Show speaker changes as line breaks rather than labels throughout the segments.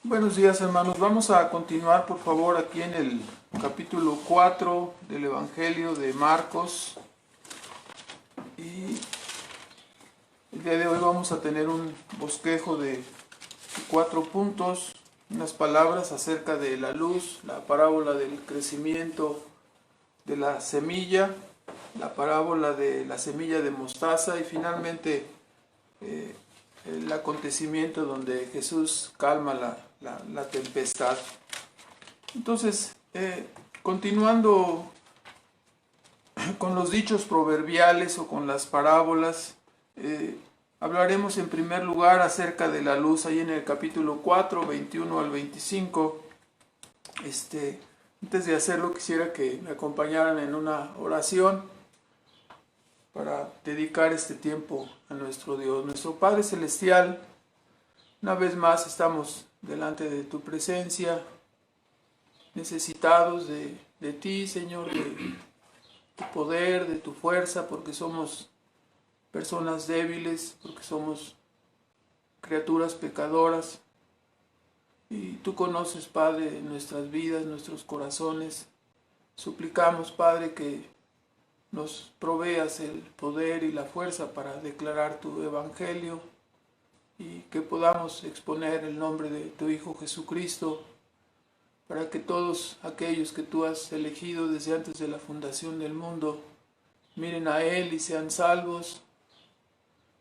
Buenos días, hermanos. Vamos a continuar, por favor, aquí en el capítulo 4 del Evangelio de Marcos. Y el día de hoy vamos a tener un bosquejo de 4 puntos, unas palabras acerca de la luz, la parábola del crecimiento de la semilla, la parábola de la semilla de mostaza y finalmente el acontecimiento donde Jesús calma la tempestad. Entonces, continuando con los dichos proverbiales o con las parábolas, hablaremos en primer lugar acerca de la luz, ahí en el capítulo 4, 21 al 25. Antes de hacerlo, quisiera que me acompañaran en una oración para dedicar este tiempo a nuestro Dios. Nuestro Padre Celestial, una vez más estamos delante de tu presencia, necesitados de ti, Señor, de tu poder, de tu fuerza, porque somos personas débiles, porque somos criaturas pecadoras. Y tú conoces, Padre, nuestras vidas, nuestros corazones. Suplicamos, Padre, que nos proveas el poder y la fuerza para declarar tu evangelio y que podamos exponer el nombre de tu Hijo Jesucristo para que todos aquellos que tú has elegido desde antes de la fundación del mundo miren a Él y sean salvos.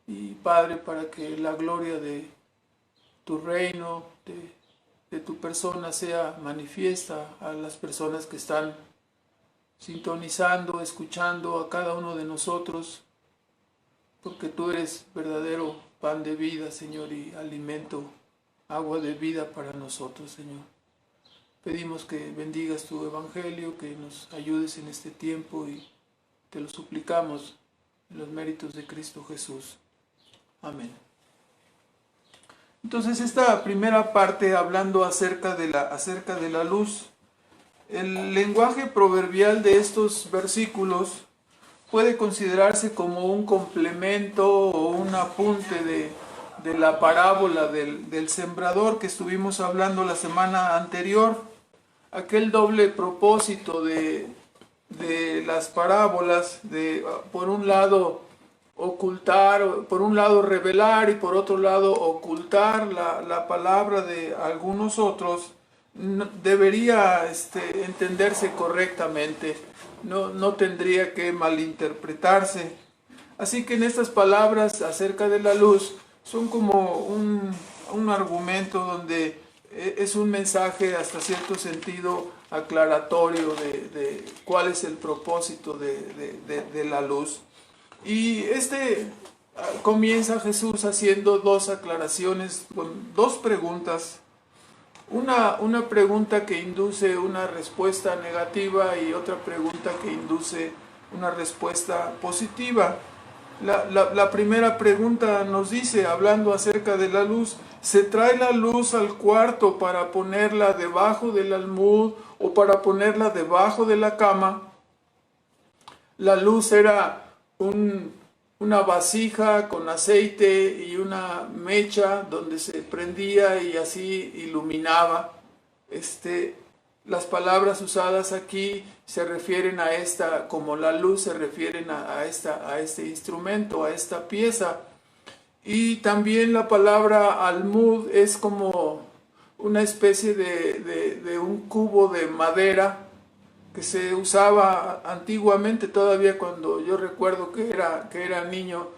Y Padre, para que la gloria de tu reino, de tu persona sea manifiesta a las personas que están sintonizando, escuchando a cada uno de nosotros, porque tú eres verdadero pan de vida, Señor, y alimento, agua de vida para nosotros, Señor. Pedimos que bendigas tu evangelio, que nos ayudes en este tiempo y te lo suplicamos en los méritos de Cristo Jesús. Amén. Entonces, esta primera parte hablando acerca de la luz. El lenguaje proverbial de estos versículos puede considerarse como un complemento o un apunte de la parábola del sembrador que estuvimos hablando la semana anterior. Aquel doble propósito de las parábolas, de por un lado ocultar, por un lado revelar y por otro lado ocultar la palabra de algunos otros, debería entenderse correctamente, no tendría que malinterpretarse. Así que en estas palabras acerca de la luz son como un argumento donde es un mensaje hasta cierto sentido aclaratorio de cuál es el propósito de la luz. Y comienza Jesús haciendo dos aclaraciones, con dos preguntas. Una pregunta que induce una respuesta negativa y otra pregunta que induce una respuesta positiva. La primera pregunta nos dice, hablando acerca de la luz, ¿se trae la luz al cuarto para ponerla debajo del almud o para ponerla debajo de la cama? La luz era una vasija con aceite y una mecha donde se prendía y así iluminaba. Las palabras usadas aquí se refieren a esta, como la luz se refieren a este instrumento, a esta pieza. Y también la palabra almud es como una especie de un cubo de madera que se usaba antiguamente, todavía cuando yo recuerdo que era niño,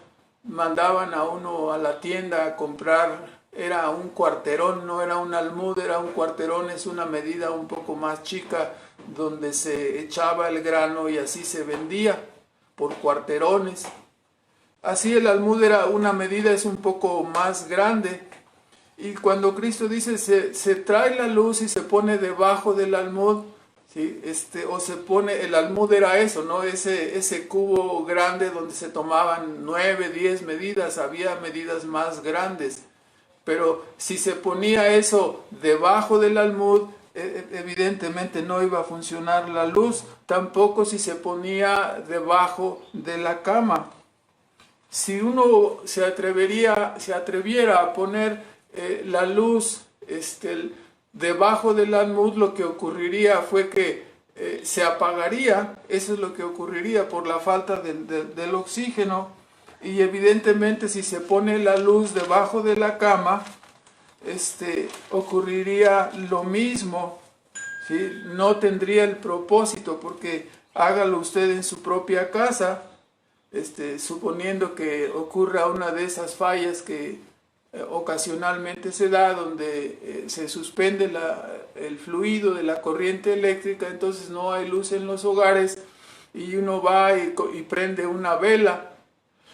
mandaban a uno a la tienda a comprar, era un cuarterón, no era un almud, era un cuarterón, es una medida un poco más chica donde se echaba el grano y así se vendía por cuarterones. Así el almud era una medida, es un poco más grande. Y cuando Cristo dice se trae la luz y se pone debajo del almud, ¿sí? O se pone, el almud era eso, ¿no? Ese cubo grande donde se tomaban 9, 10 medidas, había medidas más grandes. Pero si se ponía eso debajo del almud, evidentemente no iba a funcionar la luz, tampoco si se ponía debajo de la cama. Si uno se atreviera a poner la luz debajo del almud lo que ocurriría fue que se apagaría. Eso es lo que ocurriría por la falta del oxígeno. Y evidentemente si se pone la luz debajo de la cama, ocurriría lo mismo, ¿sí? No tendría el propósito, porque hágalo usted en su propia casa, suponiendo que ocurra una de esas fallas que ocasionalmente se da, donde se suspende el fluido de la corriente eléctrica, entonces no hay luz en los hogares y uno va y prende una vela.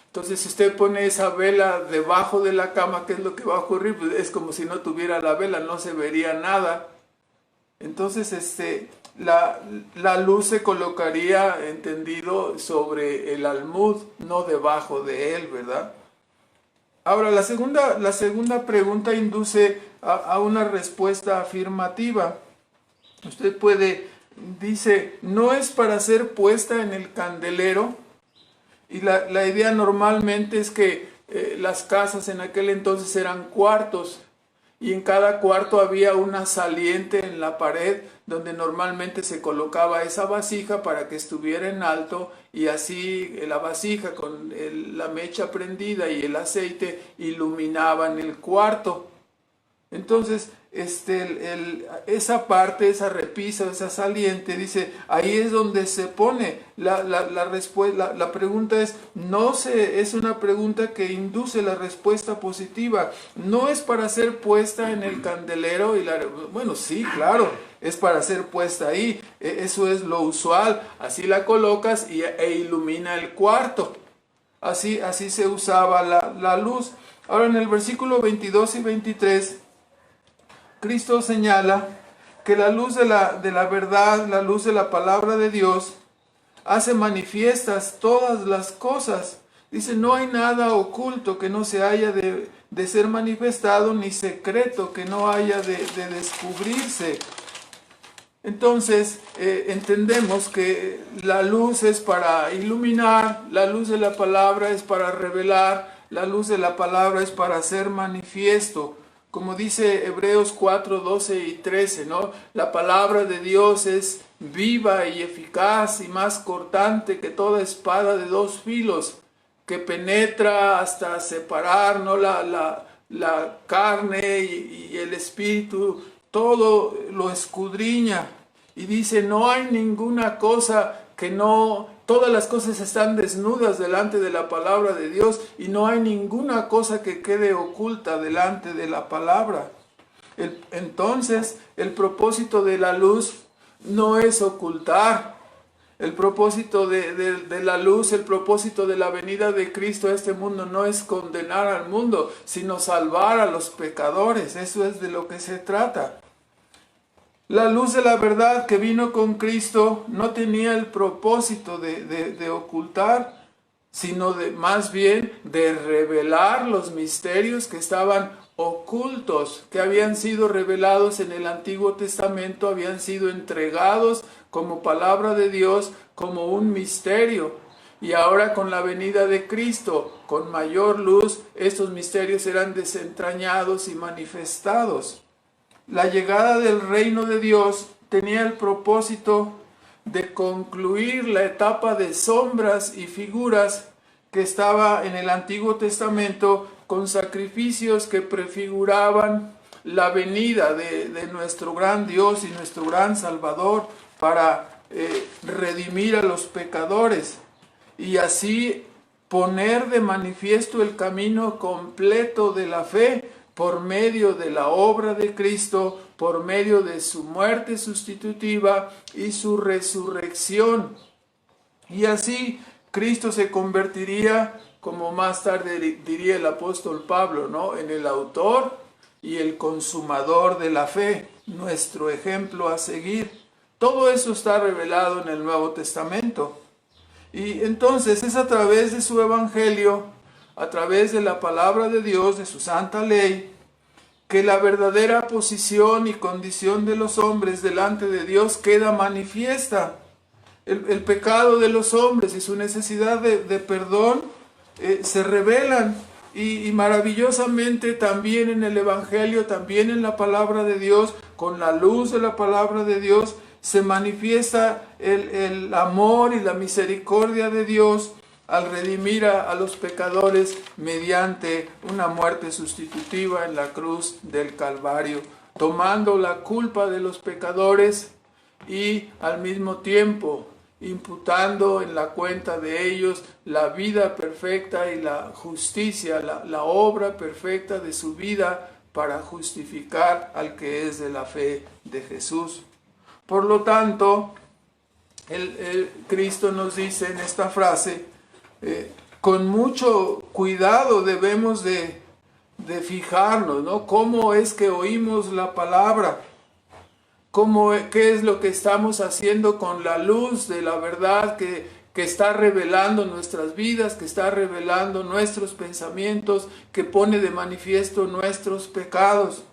Entonces, si usted pone esa vela debajo de la cama, ¿qué es lo que va a ocurrir? Pues es como si no tuviera la vela, no se vería nada. Entonces, la luz se colocaría, entendido, sobre el almud, no debajo de él, ¿verdad? Ahora, la segunda pregunta induce a una respuesta afirmativa. Usted dice, no es para ser puesta en el candelero. Y la idea normalmente es que las casas en aquel entonces eran cuartos, y en cada cuarto había una saliente en la pared donde normalmente se colocaba esa vasija para que estuviera en alto, y así la vasija con la mecha prendida y el aceite iluminaban el cuarto. Entonces, esa parte, esa repisa, esa saliente, dice, ahí es donde se pone la respuesta. La pregunta es, es una pregunta que induce la respuesta positiva. No es para ser puesta en el candelero. Bueno, sí, claro, es para ser puesta ahí. Eso es lo usual. Así la colocas e ilumina el cuarto. Así se usaba la luz. Ahora, en el versículo 22 y 23, Cristo señala que la luz de la verdad, la luz de la palabra de Dios, hace manifiestas todas las cosas. Dice, no hay nada oculto que no se haya de ser manifestado, ni secreto que no haya de descubrirse. Entonces, entendemos que la luz es para iluminar, la luz de la palabra es para revelar, la luz de la palabra es para hacer manifiesto. Como dice Hebreos 4, 12 y 13, ¿no? La palabra de Dios es viva y eficaz y más cortante que toda espada de dos filos, que penetra hasta separar, ¿no? la carne y el espíritu, todo lo escudriña. Y dice, no hay ninguna cosa que no... Todas las cosas están desnudas delante de la palabra de Dios, y no hay ninguna cosa que quede oculta delante de la palabra. Entonces, el propósito de la luz no es ocultar. El propósito de la luz, el propósito de la venida de Cristo a este mundo no es condenar al mundo, sino salvar a los pecadores. Eso es de lo que se trata. La luz de la verdad que vino con Cristo no tenía el propósito de ocultar, sino más bien de revelar los misterios que estaban ocultos, que habían sido revelados en el Antiguo Testamento, habían sido entregados como palabra de Dios, como un misterio. Y ahora, con la venida de Cristo, con mayor luz, estos misterios serán desentrañados y manifestados. La llegada del reino de Dios tenía el propósito de concluir la etapa de sombras y figuras que estaba en el Antiguo Testamento, con sacrificios que prefiguraban la venida de nuestro gran Dios y nuestro gran Salvador para redimir a los pecadores, y así poner de manifiesto el camino completo de la fe, por medio de la obra de Cristo, por medio de su muerte sustitutiva y su resurrección. Y así Cristo se convertiría, como más tarde diría el apóstol Pablo, ¿no?, en el autor y el consumador de la fe, nuestro ejemplo a seguir. Todo eso está revelado en el Nuevo Testamento. Y entonces es a través de su evangelio, a través de la palabra de Dios, de su santa ley, que la verdadera posición y condición de los hombres delante de Dios queda manifiesta. El pecado de los hombres y su necesidad de perdón se revelan. y maravillosamente también en el Evangelio, también en la palabra de Dios, con la luz de la palabra de Dios, se manifiesta el amor y la misericordia de Dios al redimir a los pecadores mediante una muerte sustitutiva en la cruz del Calvario, tomando la culpa de los pecadores y al mismo tiempo imputando en la cuenta de ellos la vida perfecta y la justicia, la obra perfecta de su vida para justificar al que es de la fe de Jesús. Por lo tanto, el Cristo nos dice en esta frase, con mucho cuidado debemos de fijarnos, ¿no? ¿Cómo es que oímos la palabra? ¿Qué es lo que estamos haciendo con la luz de la verdad que está revelando nuestras vidas, que está revelando nuestros pensamientos, que pone de manifiesto nuestros pecados?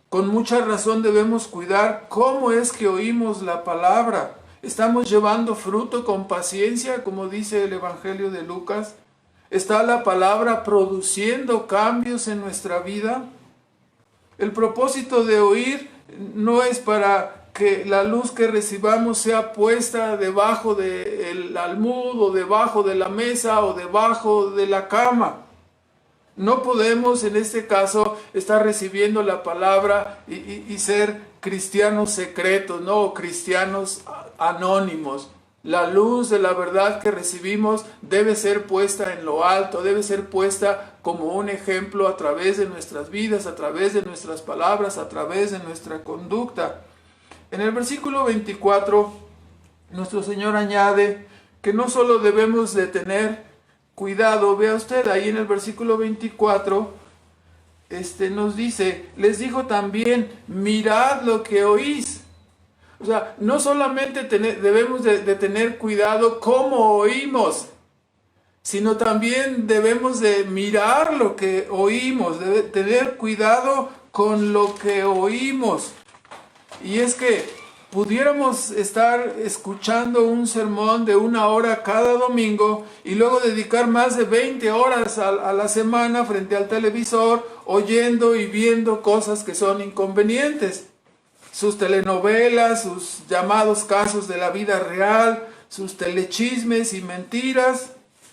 Con mucha razón debemos cuidar cómo es que oímos la palabra. ¿Estamos llevando fruto con paciencia, como dice el Evangelio de Lucas? ¿Está la palabra produciendo cambios en nuestra vida? El propósito de oír no es para que la luz que recibamos sea puesta debajo del almud o debajo de la mesa o debajo de la cama. No podemos en este caso estar recibiendo la palabra y ser cristianos secretos, ¿no? O cristianos anónimos. La luz de la verdad que recibimos debe ser puesta en lo alto, debe ser puesta como un ejemplo a través de nuestras vidas, a través de nuestras palabras, a través de nuestra conducta. En el versículo 24, nuestro Señor añade que no solo debemos de tener cuidado, vea usted ahí en el versículo 24, nos dice, les dijo también, mirad lo que oís. O sea, no solamente debemos de tener cuidado cómo oímos, sino también debemos de mirar lo que oímos, de tener cuidado con lo que oímos. Y es que pudiéramos estar escuchando un sermón de 1 hora cada domingo y luego dedicar más de 20 horas a la semana frente al televisor oyendo y viendo cosas que son inconvenientes. Sus telenovelas, sus llamados casos de la vida real, sus telechismes y mentiras,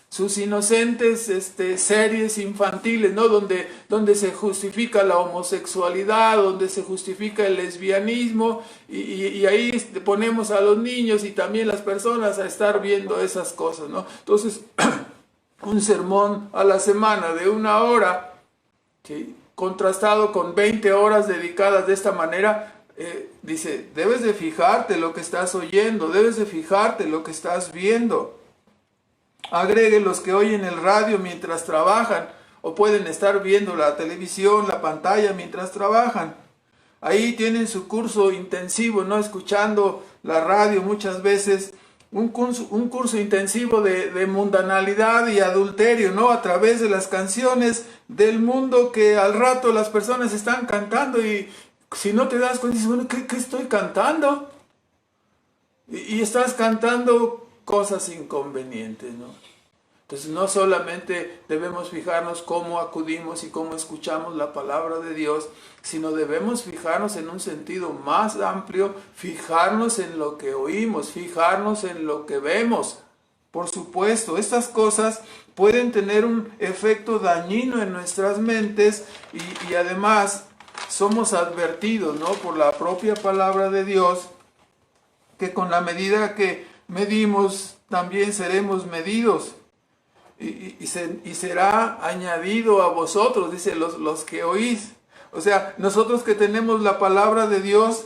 sus inocentes series infantiles, ¿no? Donde se justifica la homosexualidad, donde se justifica el lesbianismo, y ahí ponemos a los niños y también las personas a estar viendo esas cosas, ¿no? Entonces, un sermón a la semana de 1 hora, ¿sí?, contrastado con 20 horas dedicadas de esta manera, dice, debes de fijarte lo que estás oyendo, debes de fijarte lo que estás viendo. Agregue los que oyen el radio mientras trabajan o pueden estar viendo la televisión, la pantalla mientras trabajan. Ahí tienen su curso intensivo, ¿no? Escuchando la radio muchas veces, un curso intensivo de mundanalidad y adulterio, ¿no? A través de las canciones del mundo que al rato las personas están cantando y si no te das cuenta, dices, bueno, ¿qué estoy cantando? Y estás cantando cosas inconvenientes, ¿no? Entonces no solamente debemos fijarnos cómo acudimos y cómo escuchamos la palabra de Dios, sino debemos fijarnos en un sentido más amplio, fijarnos en lo que oímos, fijarnos en lo que vemos. Por supuesto, estas cosas pueden tener un efecto dañino en nuestras mentes y además somos advertidos, ¿no?, por la propia palabra de Dios, que con la medida que medimos también seremos medidos y será añadido a vosotros, dice, los que oís. O sea, nosotros que tenemos la palabra de Dios,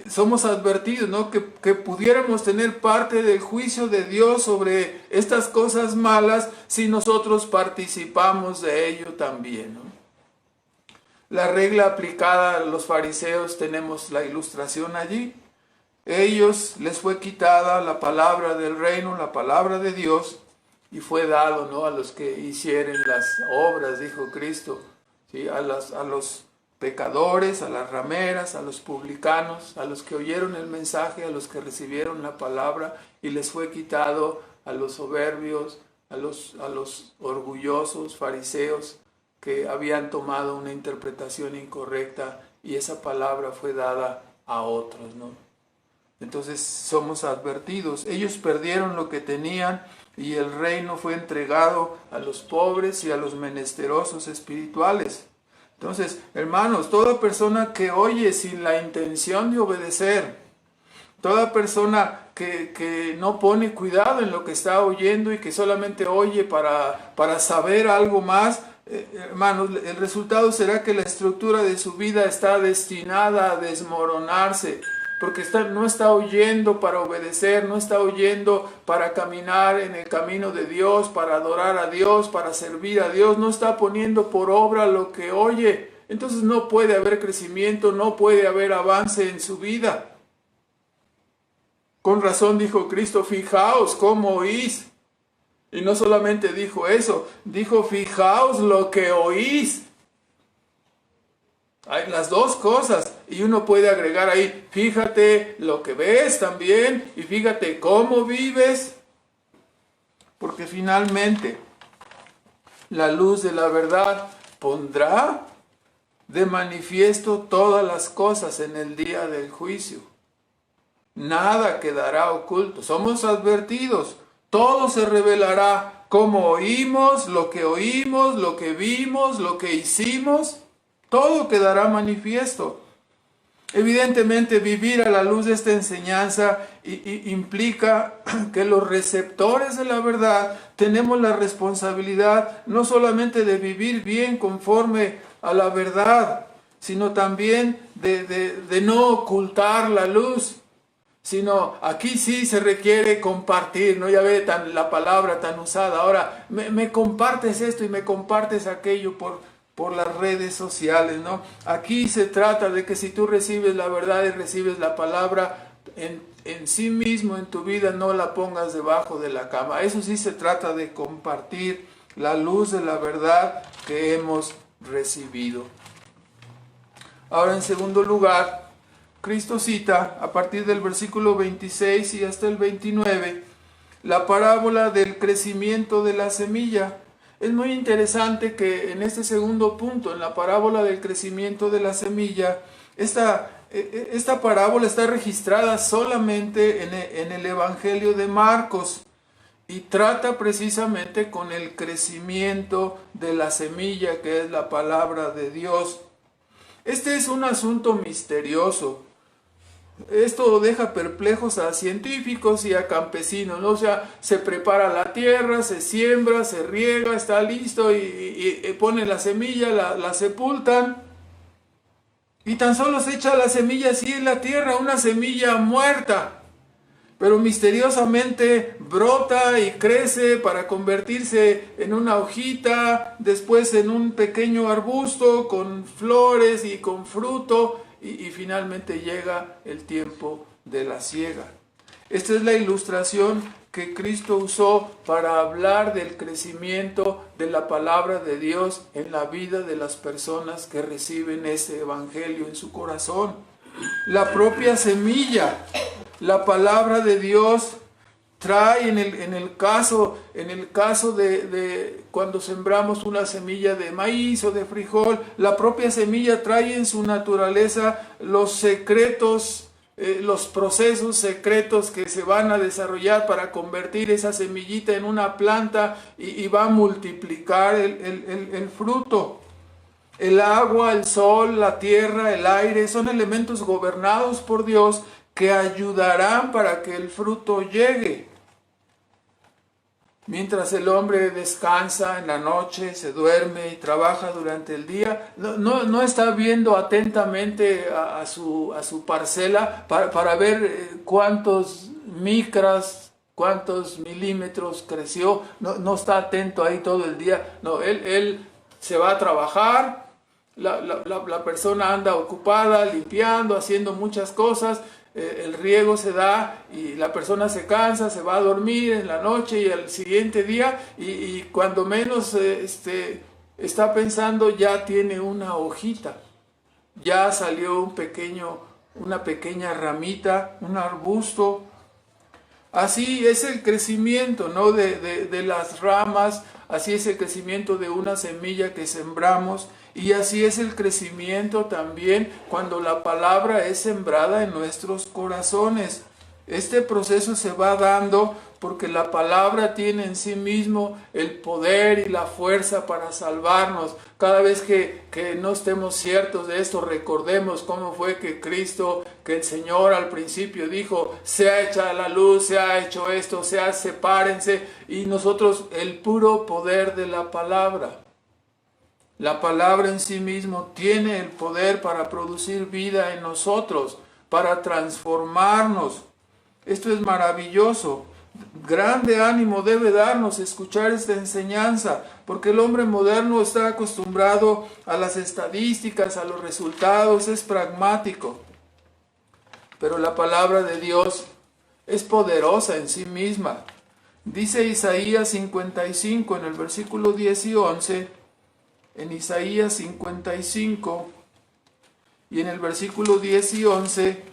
somos advertidos, ¿no?, que pudiéramos tener parte del juicio de Dios sobre estas cosas malas si nosotros participamos de ello también, ¿no? La regla aplicada a los fariseos, tenemos la ilustración allí. Ellos les fue quitada la palabra del reino, la palabra de Dios, y fue dado, ¿no?, a los que hicieren las obras, dijo Cristo, ¿sí?, a los pecadores, a las rameras, a los publicanos, a los que oyeron el mensaje, a los que recibieron la palabra, y les fue quitado a los soberbios, a los orgullosos fariseos, que habían tomado una interpretación incorrecta y esa palabra fue dada a otros, ¿no? Entonces somos advertidos. Ellos perdieron lo que tenían y el reino fue entregado a los pobres y a los menesterosos espirituales. Entonces, hermanos, toda persona que oye sin la intención de obedecer, toda persona que no pone cuidado en lo que está oyendo y que solamente oye para saber algo más, hermanos, el resultado será que la estructura de su vida está destinada a desmoronarse, porque no está oyendo para obedecer, no está oyendo para caminar en el camino de Dios, para adorar a Dios, para servir a Dios, no está poniendo por obra lo que oye. Entonces no puede haber crecimiento, no puede haber avance en su vida. Con razón dijo Cristo, fijaos cómo oís. Y no solamente dijo eso, dijo fijaos lo que oís. Hay las dos cosas y uno puede agregar ahí, fíjate lo que ves también y fíjate cómo vives, porque finalmente la luz de la verdad pondrá de manifiesto todas las cosas en el día del juicio. Nada quedará oculto, somos advertidos, todo se revelará, cómo oímos, lo que vimos, lo que hicimos. Todo quedará manifiesto. Evidentemente, vivir a la luz de esta enseñanza implica que los receptores de la verdad tenemos la responsabilidad no solamente de vivir bien conforme a la verdad, sino también de no ocultar la luz. Sino aquí sí se requiere compartir, ¿no? Ya ve la palabra tan usada. Ahora, me compartes esto y me compartes aquello por las redes sociales, ¿no? Aquí se trata de que si tú recibes la verdad y recibes la palabra en sí mismo, en tu vida, no la pongas debajo de la cama. Eso sí se trata de compartir la luz de la verdad que hemos recibido. Ahora, en segundo lugar, Cristo cita a partir del versículo 26 y hasta el 29 la parábola del crecimiento de la semilla. Es muy interesante que en este segundo punto, en la parábola del crecimiento de la semilla, esta parábola está registrada solamente en el Evangelio de Marcos y trata precisamente con el crecimiento de la semilla que es la palabra de Dios. Este es un asunto misterioso. Esto deja perplejos a científicos y a campesinos, ¿no? O sea, se prepara la tierra, se siembra, se riega, está listo y ponen la semilla, la sepultan y tan solo se echa la semilla así en la tierra, una semilla muerta, pero misteriosamente brota y crece para convertirse en una hojita, después en un pequeño arbusto con flores y con fruto. Y finalmente llega el tiempo de la siega. Esta es la ilustración que Cristo usó para hablar del crecimiento de la palabra de Dios en la vida de las personas que reciben ese evangelio en su corazón. La propia semilla, la palabra de Dios trae en el caso de cuando sembramos una semilla de maíz o de frijol, la propia semilla trae en su naturaleza los secretos, los procesos secretos que se van a desarrollar para convertir esa semillita en una planta y va a multiplicar el fruto. El agua, el sol, la tierra, el aire son elementos gobernados por Dios que ayudarán para que el fruto llegue. Mientras el hombre descansa en la noche, se duerme y trabaja durante el día, no está viendo atentamente a su parcela para ver cuántos micras, cuántos milímetros creció, no está atento ahí todo el día. No, él se va a trabajar, la persona anda ocupada, limpiando, haciendo muchas cosas. El riego se da y la persona se cansa, se va a dormir en la noche y al siguiente día y cuando menos está pensando ya tiene una hojita, ya salió una pequeña ramita, un arbusto. Así es el crecimiento, ¿no? de las ramas. así es el crecimiento de una semilla que sembramos, y así es el crecimiento también cuando la palabra es sembrada en nuestros corazones. Este proceso se va dando porque la palabra tiene en sí mismo el poder y la fuerza para salvarnos. Cada vez que no estemos ciertos de esto, recordemos cómo fue que Cristo, que el Señor al principio dijo, sea hecha la luz, se ha hecho esto, sepárense, y nosotros el puro poder de la palabra. La palabra en sí mismo tiene el poder para producir vida en nosotros, para transformarnos. Esto es maravilloso. Grande ánimo debe darnos escuchar esta enseñanza, porque el hombre moderno está acostumbrado a las estadísticas, a los resultados, es pragmático. Pero la palabra de Dios es poderosa en sí misma. Dice Isaías 55 en el versículo 10 y 11, en Isaías 55 y en el versículo 10 y 11,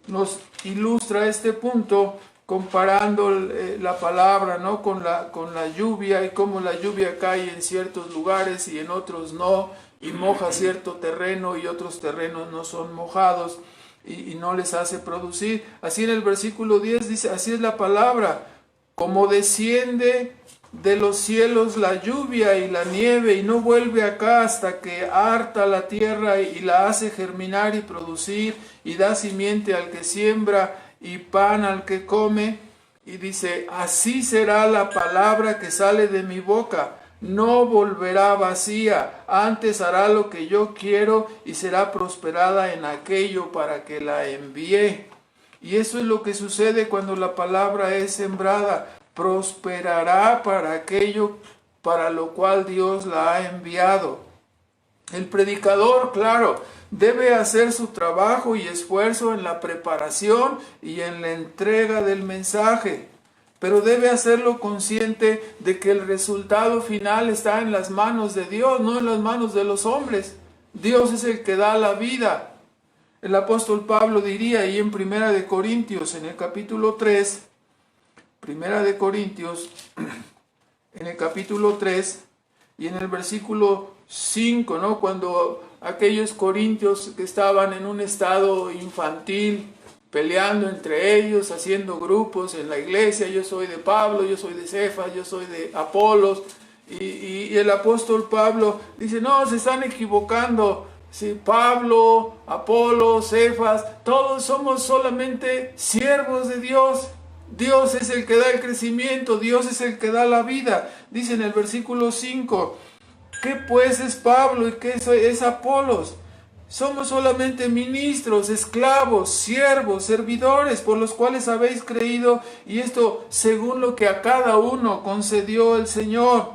nos ilustra este punto comparando la palabra, ¿no?, con la lluvia, y cómo la lluvia cae en ciertos lugares y en otros no, y moja cierto terreno y otros terrenos no son mojados y no les hace producir. Así en el versículo 10 dice, así es la palabra, como desciende de los cielos la lluvia y la nieve y no vuelve acá hasta que harta la tierra y la hace germinar y producir y da simiente al que siembra y pan al que come. Y dice, así será la palabra que sale de mi boca, no volverá vacía, antes hará lo que yo quiero y será prosperada en aquello para que la envié. Y eso es lo que sucede cuando la palabra es sembrada. Prosperará para aquello para lo cual Dios la ha enviado. El predicador, claro, debe hacer su trabajo y esfuerzo en la preparación y en la entrega del mensaje, pero debe hacerlo consciente de que el resultado final está en las manos de Dios, no en las manos de los hombres. Dios es el que da la vida. El apóstol Pablo diría ahí en Primera de Corintios, en el capítulo 3, Primera de Corintios, en el capítulo 3 y en el versículo 5, ¿no?, cuando aquellos corintios que estaban en un estado infantil, peleando entre ellos, haciendo grupos en la iglesia, yo soy de Pablo, yo soy de Cefas, yo soy de Apolos, y el apóstol Pablo dice, no, se están equivocando. Sí, Pablo, Apolo, Cefas, todos somos solamente siervos de Dios. Dios es el que da el crecimiento, Dios es el que da la vida. Dice en el versículo 5, ¿qué pues es Pablo y qué es Apolos? Somos solamente ministros, esclavos, siervos, servidores, por los cuales habéis creído, y esto según lo que a cada uno concedió el Señor.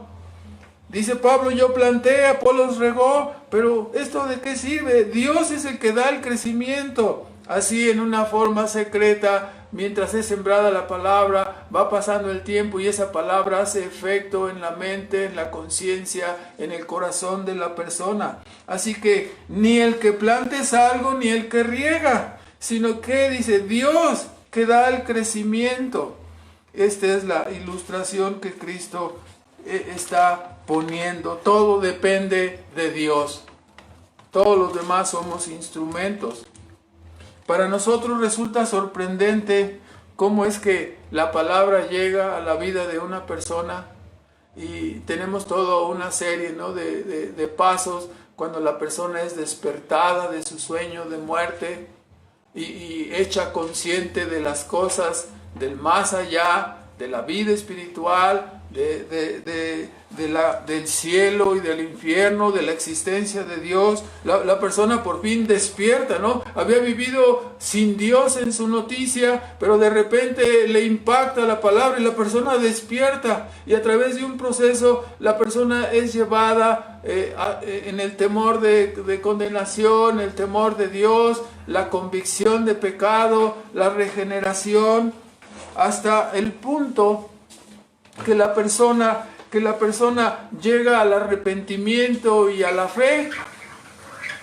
Dice Pablo, yo planté, Apolos regó, pero ¿esto de qué sirve? Dios es el que da el crecimiento. Así, en una forma secreta, mientras es sembrada la palabra, va pasando el tiempo y esa palabra hace efecto en la mente, en la conciencia, en el corazón de la persona. Así que ni el que planta es algo, ni el que riega, sino que dice Dios que da el crecimiento. Esta es la ilustración que Cristo está poniendo. Todo depende de Dios. Todos los demás somos instrumentos. Para nosotros resulta sorprendente cómo es que la palabra llega a la vida de una persona, y tenemos toda una serie, ¿no?, de pasos cuando la persona es despertada de su sueño de muerte y hecha consciente de las cosas del más allá, de la vida espiritual, del cielo y del infierno, de la existencia de Dios. La persona por fin despierta, ¿no? Había vivido sin Dios en su noticia, pero de repente le impacta la palabra y la persona despierta, y a través de un proceso la persona es llevada en el temor de condenación, el temor de Dios, la convicción de pecado, la regeneración, hasta el punto que la persona llega al arrepentimiento y a la fe.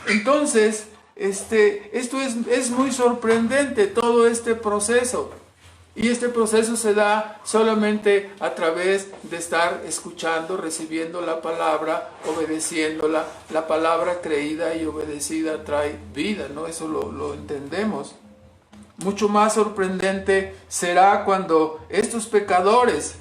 Entonces, esto es muy sorprendente, todo este proceso. Y este proceso se da solamente a través de estar escuchando, recibiendo la palabra, obedeciéndola. La palabra creída y obedecida trae vida, ¿no? Eso lo entendemos. Mucho más sorprendente será cuando estos pecadores,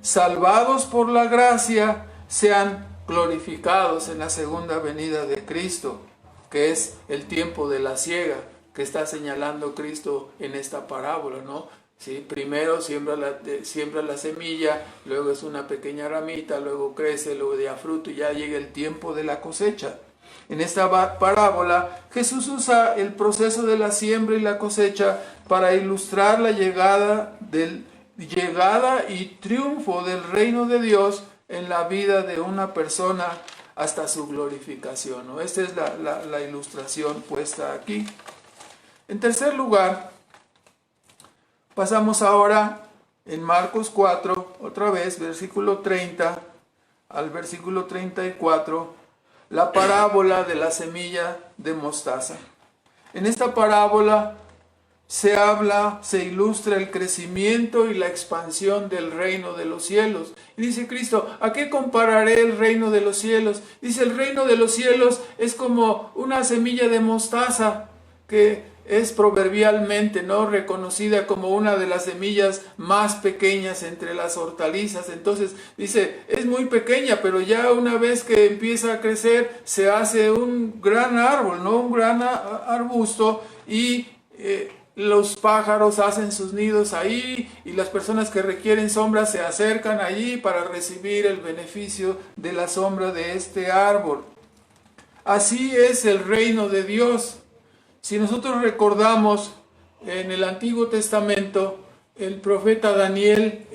salvados por la gracia, sean glorificados en la segunda venida de Cristo, que es el tiempo de la siega que está señalando Cristo en esta parábola, ¿no? ¿Sí? Primero siembra la semilla, luego es una pequeña ramita, luego crece, luego da fruto y ya llega el tiempo de la cosecha. En esta parábola Jesús usa el proceso de la siembra y la cosecha para ilustrar la llegada y triunfo del reino de Dios en la vida de una persona hasta su glorificación, ¿no? Esta es la ilustración puesta aquí. En tercer lugar, pasamos ahora en Marcos 4, otra vez, versículo 30 al versículo 34, la parábola de la semilla de mostaza. En esta parábola se ilustra el crecimiento y la expansión del reino de los cielos. Y dice Cristo, ¿a qué compararé el reino de los cielos? Dice, el reino de los cielos es como una semilla de mostaza que es proverbialmente, ¿no?, reconocida como una de las semillas más pequeñas entre las hortalizas. Entonces dice, es muy pequeña, pero ya una vez que empieza a crecer se hace un gran árbol, ¿no?, un gran arbusto, y los pájaros hacen sus nidos ahí, y las personas que requieren sombra se acercan allí para recibir el beneficio de la sombra de este árbol. Así es el reino de Dios. Si nosotros recordamos en el Antiguo Testamento, el profeta Daniel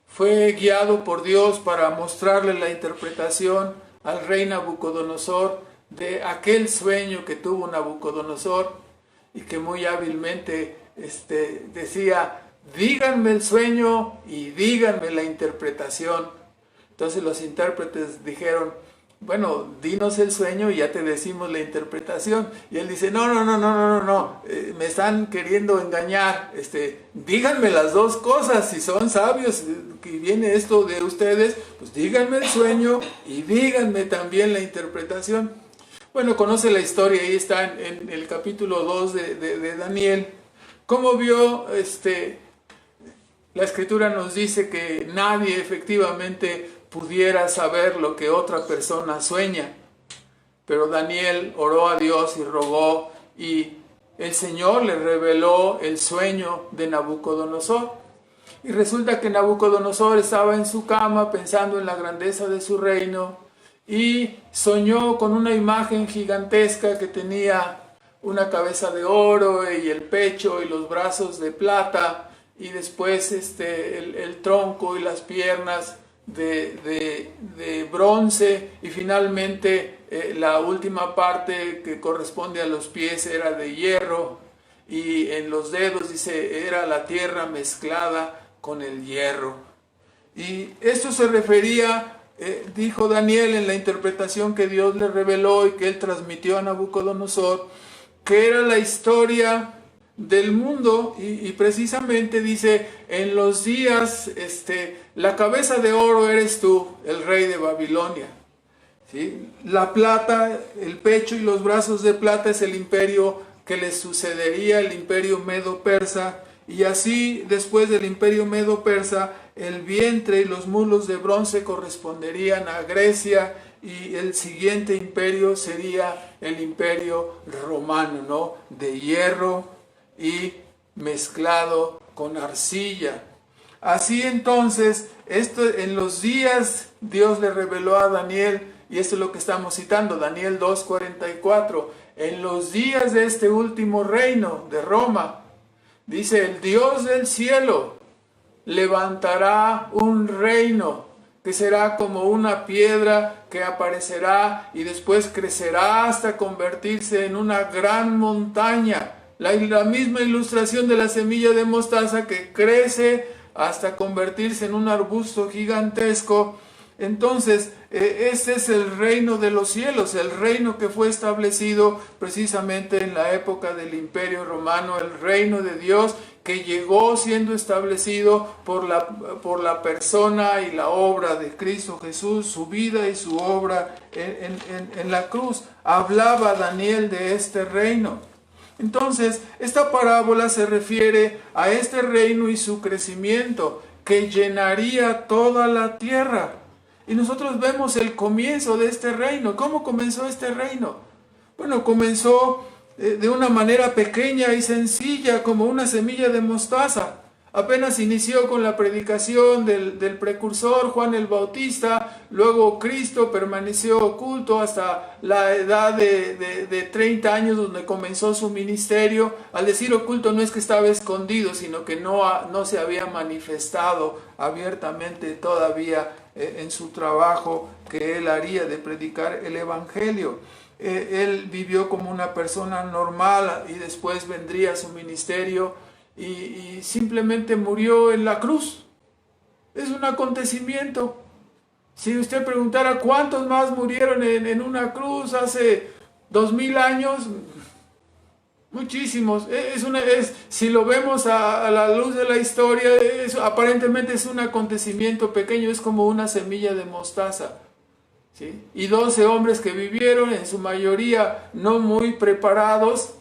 fue guiado por Dios para mostrarle la interpretación al rey Nabucodonosor de aquel sueño que tuvo Nabucodonosor, y que muy hábilmente decía, díganme el sueño y díganme la interpretación. Entonces los intérpretes dijeron, bueno, dinos el sueño y ya te decimos la interpretación. Y él dice, no, me están queriendo engañar, díganme las dos cosas, si son sabios, que viene esto de ustedes, pues díganme el sueño y díganme también la interpretación. Bueno, conoce la historia, ahí está en el capítulo 2 de Daniel. ¿Cómo vio? La escritura nos dice que nadie efectivamente pudiera saber lo que otra persona sueña. Pero Daniel oró a Dios y rogó, y el Señor le reveló el sueño de Nabucodonosor. Y resulta que Nabucodonosor estaba en su cama pensando en la grandeza de su reino, y soñó con una imagen gigantesca que tenía una cabeza de oro y el pecho y los brazos de plata, y después el tronco y las piernas de bronce, y finalmente la última parte que corresponde a los pies era de hierro, y en los dedos, dice, era la tierra mezclada con el hierro. Y esto se refería, dijo Daniel en la interpretación que Dios le reveló y que él transmitió a Nabucodonosor, que era la historia del mundo, y precisamente dice, en los días, la cabeza de oro eres tú, el rey de Babilonia, ¿sí? La plata, el pecho y los brazos de plata es el imperio que le sucedería, el imperio medo-persa, y así después del imperio medo-persa, el vientre y los muslos de bronce corresponderían a Grecia, y el siguiente imperio sería el imperio romano, ¿no?, de hierro y mezclado con arcilla. Así entonces, en los días Dios le reveló a Daniel, y esto es lo que estamos citando, Daniel 2:44, en los días de este último reino de Roma, dice, el Dios del cielo levantará un reino que será como una piedra que aparecerá y después crecerá hasta convertirse en una gran montaña. La misma ilustración de la semilla de mostaza que crece hasta convertirse en un arbusto gigantesco, Entonces, este es el reino de los cielos, el reino que fue establecido precisamente en la época del Imperio Romano, el reino de Dios que llegó siendo establecido por la persona y la obra de Cristo Jesús, su vida y su obra en la cruz. Hablaba Daniel de este reino. Entonces, esta parábola se refiere a este reino y su crecimiento que llenaría toda la tierra. Y nosotros vemos el comienzo de este reino. ¿Cómo comenzó este reino? Bueno, comenzó de una manera pequeña y sencilla, como una semilla de mostaza. Apenas inició con la predicación del precursor Juan el Bautista, luego Cristo permaneció oculto hasta la edad de 30 años donde comenzó su ministerio. Al decir oculto no es que estaba escondido, sino que no se había manifestado abiertamente todavía en su trabajo que él haría de predicar el Evangelio. Él vivió como una persona normal y después vendría su ministerio y simplemente murió en la cruz. Es un acontecimiento. Si usted preguntara cuántos más murieron en una cruz hace 2000 años, muchísimos. Si lo vemos a la luz de la historia, aparentemente es un acontecimiento pequeño, es como una semilla de mostaza. ¿Sí? Y 12 hombres que vivieron, en su mayoría no muy preparados,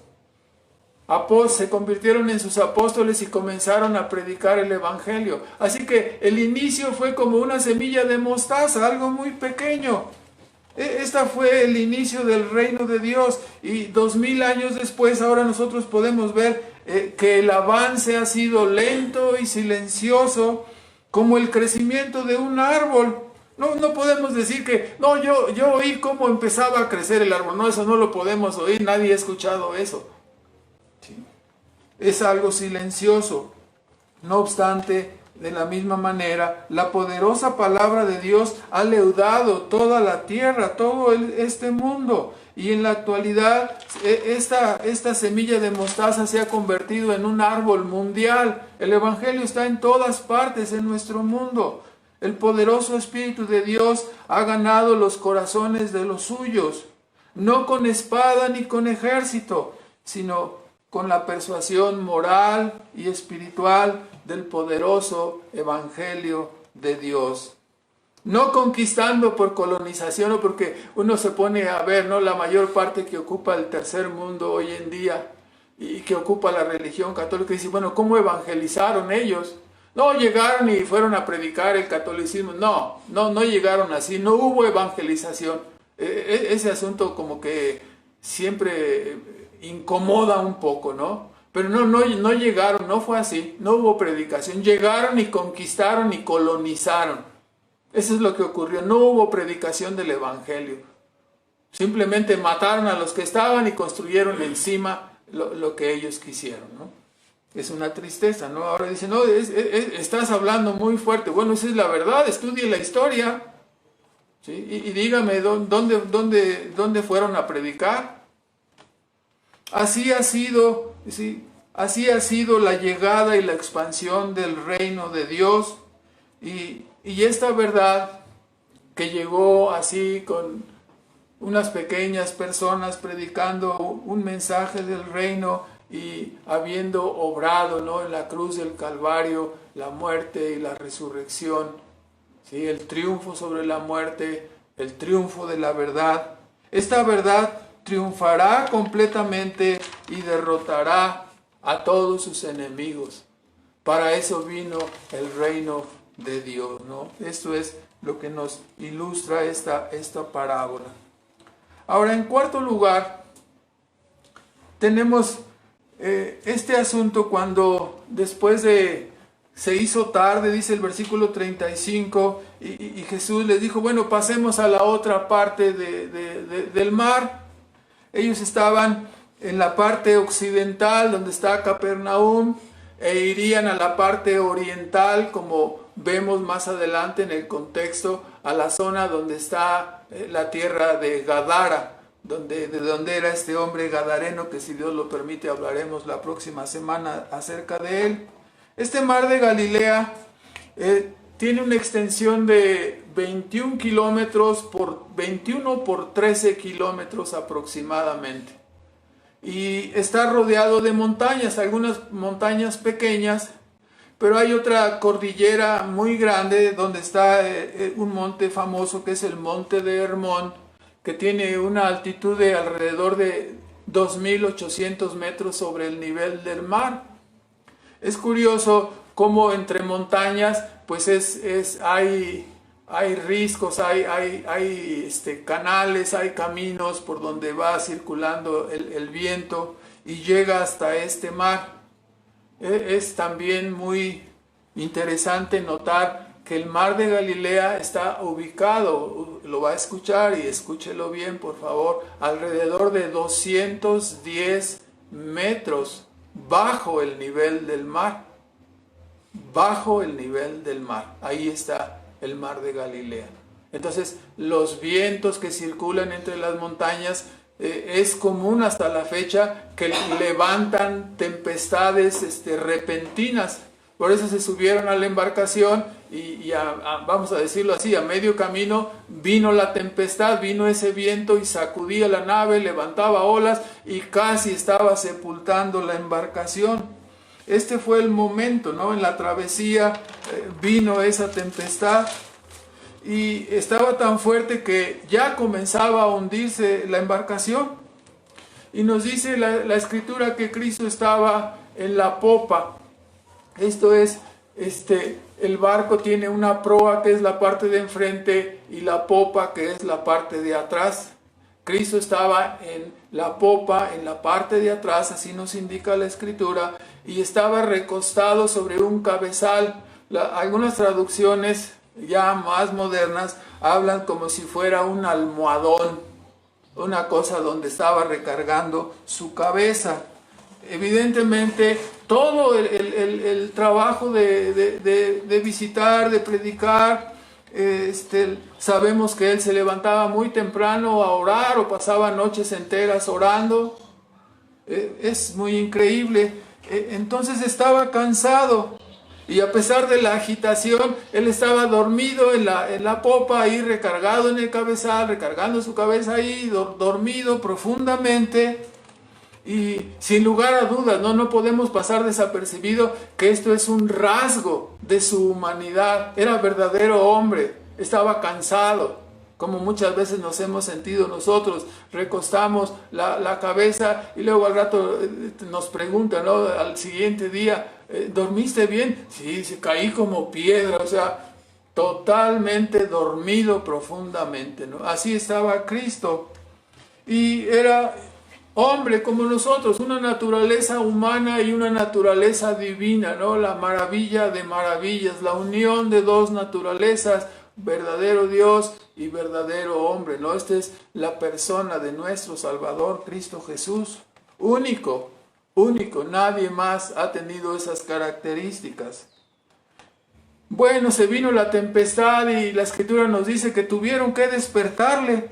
se convirtieron en sus apóstoles y comenzaron a predicar el Evangelio. Así que el inicio fue como una semilla de mostaza, algo muy pequeño. Esta fue el inicio del reino de Dios, y 2000 años después ahora nosotros podemos ver que el avance ha sido lento y silencioso, como el crecimiento de un árbol. No podemos decir que, no, yo oí cómo empezaba a crecer el árbol. No, eso no lo podemos oír, nadie ha escuchado eso. ¿Sí? Es algo silencioso. No obstante, de la misma manera, la poderosa palabra de Dios ha leudado toda la tierra, todo este mundo. Y en la actualidad, esta semilla de mostaza se ha convertido en un árbol mundial. El Evangelio está en todas partes en nuestro mundo. El poderoso Espíritu de Dios ha ganado los corazones de los suyos, no con espada ni con ejército, sino con la persuasión moral y espiritual del poderoso Evangelio de Dios. No conquistando por colonización, o porque uno se pone a ver, ¿no?, la mayor parte que ocupa el tercer mundo hoy en día y que ocupa la religión católica, y dice, bueno, ¿cómo evangelizaron ellos? No llegaron y fueron a predicar el catolicismo. No llegaron así. No hubo evangelización. Ese asunto como que siempre incomoda un poco, ¿no? Pero no llegaron, no fue así. No hubo predicación. Llegaron y conquistaron y colonizaron. Eso es lo que ocurrió. No hubo predicación del evangelio. Simplemente mataron a los que estaban y construyeron encima lo que ellos quisieron, ¿no? Es una tristeza, ¿no? Ahora dicen, no, estás hablando muy fuerte. Bueno, esa es la verdad, estudie la historia. ¿Sí? Y dígame, ¿dónde fueron a predicar? Así ha sido, ¿sí? Así ha sido la llegada y la expansión del reino de Dios. Y esta verdad que llegó así con unas pequeñas personas predicando un mensaje del reino, y habiendo obrado, ¿no?, en la cruz del Calvario la muerte y la resurrección, ¿sí?, el triunfo sobre la muerte, el triunfo de la verdad. Esta verdad triunfará completamente y derrotará a todos sus enemigos. Para eso vino el reino de Dios, ¿no? Esto es lo que nos ilustra esta parábola. Ahora, en cuarto lugar, tenemos este asunto cuando después se hizo tarde, dice el versículo 35, y Jesús les dijo, bueno, pasemos a la otra parte del mar. Ellos estaban en la parte occidental, donde está Capernaum, e irían a la parte oriental, como vemos más adelante en el contexto, a la zona donde está la tierra de Gadara, de donde era este hombre gadareno, que si Dios lo permite hablaremos la próxima semana acerca de él. Este mar de Galilea tiene una extensión de 21 kilómetros por 21 por 13 kilómetros aproximadamente. Y está rodeado de montañas, algunas montañas pequeñas, pero hay otra cordillera muy grande donde está un monte famoso que es el Monte de Hermón, que tiene una altitud de alrededor de 2.800 metros sobre el nivel del mar. Es curioso cómo entre montañas pues hay riscos, hay canales, hay caminos por donde va circulando el viento y llega hasta este mar. Es también muy interesante notar que el mar de Galilea está ubicado, lo va a escuchar y escúchelo bien por favor, alrededor de 210 metros bajo el nivel del mar. Bajo el nivel del mar, ahí está el mar de Galilea. Entonces los vientos que circulan entre las montañas es común hasta la fecha que levantan tempestades repentinas. Por eso se subieron a la embarcación y vamos a decirlo así, a medio camino vino la tempestad, vino ese viento y sacudía la nave, levantaba olas y casi estaba sepultando la embarcación. Este fue el momento, ¿no? En la travesía vino esa tempestad y estaba tan fuerte que ya comenzaba a hundirse la embarcación. Y nos dice la escritura que Cristo estaba en la popa. Esto es, el barco tiene una proa que es la parte de enfrente y la popa que es la parte de atrás. Cristo estaba en la popa, en la parte de atrás, así nos indica la escritura, y estaba recostado sobre un cabezal. Algunas traducciones ya más modernas hablan como si fuera un almohadón, una cosa donde estaba recargando su cabeza. Evidentemente todo el trabajo de visitar, de predicar, sabemos que él se levantaba muy temprano a orar o pasaba noches enteras orando. Es muy increíble. Entonces estaba cansado y a pesar de la agitación, él estaba dormido en la popa ahí, recargado en el cabezal, recargando su cabeza ahí, dormido profundamente. Y sin lugar a dudas, no podemos pasar desapercibido que esto es un rasgo de su humanidad. Era verdadero hombre, estaba cansado, como muchas veces nos hemos sentido nosotros. Recostamos la cabeza y luego al rato nos preguntan, ¿no? Al siguiente día, ¿dormiste bien? Sí, caí como piedra, o sea, totalmente dormido profundamente, ¿no? Así estaba Cristo. Y era hombre como nosotros, una naturaleza humana y una naturaleza divina, ¿no? La maravilla de maravillas, la unión de dos naturalezas, verdadero Dios y verdadero hombre, ¿no? Esta es la persona de nuestro Salvador, Cristo Jesús, único, nadie más ha tenido esas características. Bueno, se vino la tempestad y la escritura nos dice que tuvieron que despertarle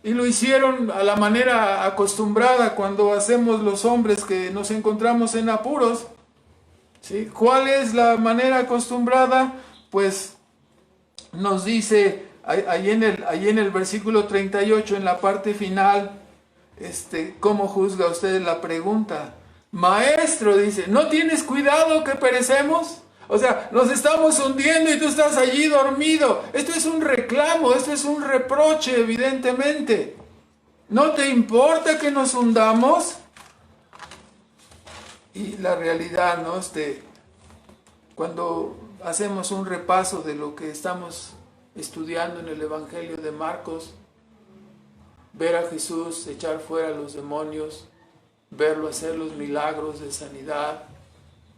y lo hicieron a la manera acostumbrada cuando hacemos los hombres que nos encontramos en apuros. ¿Sí? ¿Cuál es la manera acostumbrada? Pues nos dice ahí en el versículo 38, en la parte final, ¿cómo juzga usted la pregunta? Maestro, dice, ¿no tienes cuidado que perecemos? O sea, nos estamos hundiendo y tú estás allí dormido. Esto es un reclamo, esto es un reproche, evidentemente. ¿No te importa que nos hundamos? Y la realidad, ¿no? Cuando hacemos un repaso de lo que estamos estudiando en el Evangelio de Marcos, ver a Jesús echar fuera a los demonios, verlo hacer los milagros de sanidad,